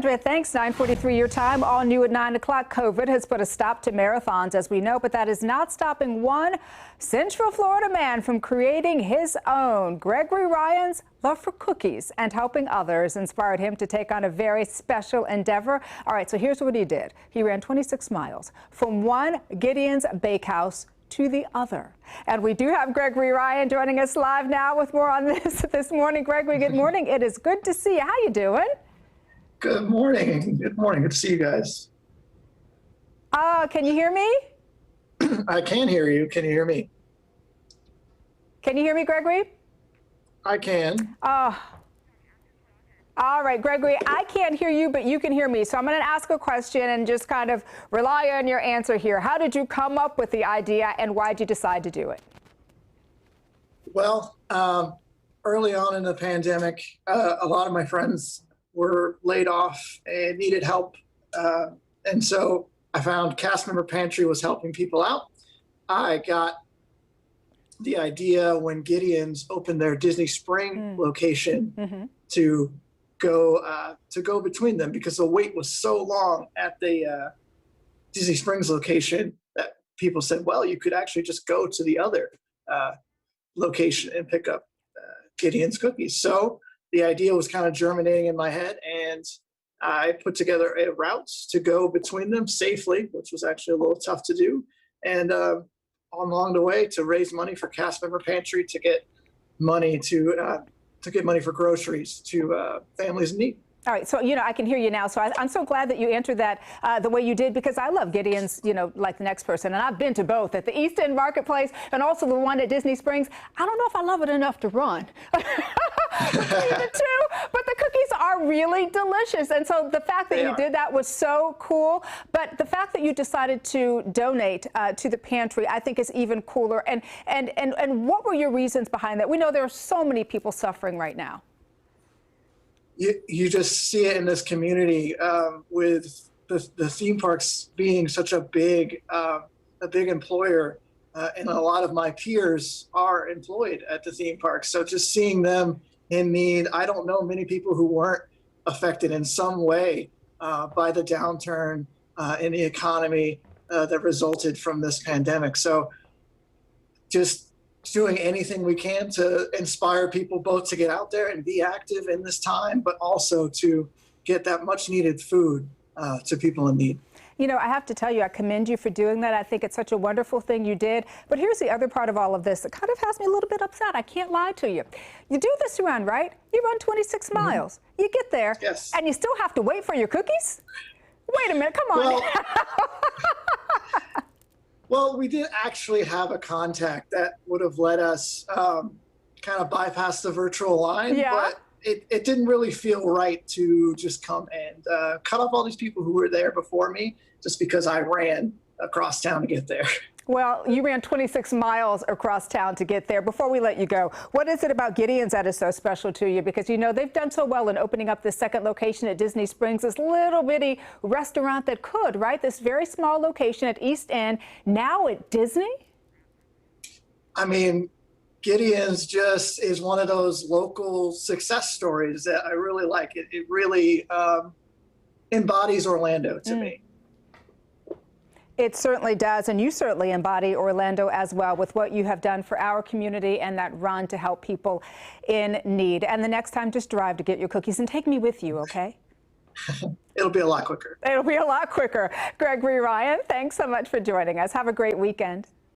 Thanks. 9:43 your time. All new at 9 o'clock. COVID has put a stop to marathons, as we know, but that is not stopping one Central Florida man from creating his own. Gregory Ryan's love for cookies and helping others inspired him to take on a very special endeavor. All right, so here's what he did. He ran 26 miles from one Gideon's Bakehouse to the other. And we do have Gregory Ryan joining us live now with more on this morning. Gregory, good morning. It is good to see you. How you doing? Good morning. Good morning. Good to see you guys. Can you hear me? I can hear you. Can you hear me? Can you hear me, Gregory? I can. All right, Gregory, I can't hear you, but you can hear me. So I'm going to ask a question and just kind of rely on your answer here. How did you come up with the idea and why did you decide to do it? Well, early on in the pandemic, a lot of my friends were laid off and needed help. And so I found Cast Member Pantry was helping people out. I got the idea when Gideon's opened their Disney Spring location to go between them because the wait was so long at the Disney Springs location that people said, well, you could actually just go to the other location and pick up Gideon's cookies. So the idea was kind of germinating in my head, and I put together a route to go between them safely, which was actually a little tough to do. And along the way, to raise money for Cast Member Pantry, to get money for groceries to families in need. All right, so, I can hear you now. So I'm so glad that you answered that the way you did, because I love Gideon's, like the next person. And I've been to both, at the East End Marketplace and also the one at Disney Springs. I don't know if I love it enough to run. The two, but the cookies are really delicious. And so the fact that you did that was so cool. But the fact that you decided to donate to the pantry, I think is even cooler. And what were your reasons behind that? We know there are so many people suffering right now. You just see it in this community with the theme parks being such a big employer, and a lot of my peers are employed at the theme parks. So just seeing them in need, I don't know many people who weren't affected in some way by the downturn in the economy that resulted from this pandemic. So just doing anything we can to inspire people both to get out there and be active in this time, but also to get that much needed food to people in need. I have to tell you, I commend you for doing that. I think it's such a wonderful thing you did. But here's the other part of all of this that kind of has me a little bit upset. I can't lie to you. You do this run, right? You run 26 miles. You get there, and you still have to wait for your cookies? Wait a minute, come on. Well, we did actually have a contact that would have let us kind of bypass the virtual line, but it didn't really feel right to just come and cut off all these people who were there before me just because I ran across town to get there. Well, you ran 26 miles across town to get there. Before we let you go, what is it about Gideon's that is so special to you? Because, they've done so well in opening up this second location at Disney Springs, this little bitty restaurant that could, right? This very small location at East End, now at Disney? I mean, Gideon's just is one of those local success stories that I really like. It really embodies Orlando to me. It certainly does, and you certainly embody Orlando as well with what you have done for our community and that run to help people in need. And the next time, just drive to get your cookies and take me with you, okay? It'll be a lot quicker. It'll be a lot quicker. Gregory Ryan, thanks so much for joining us. Have a great weekend.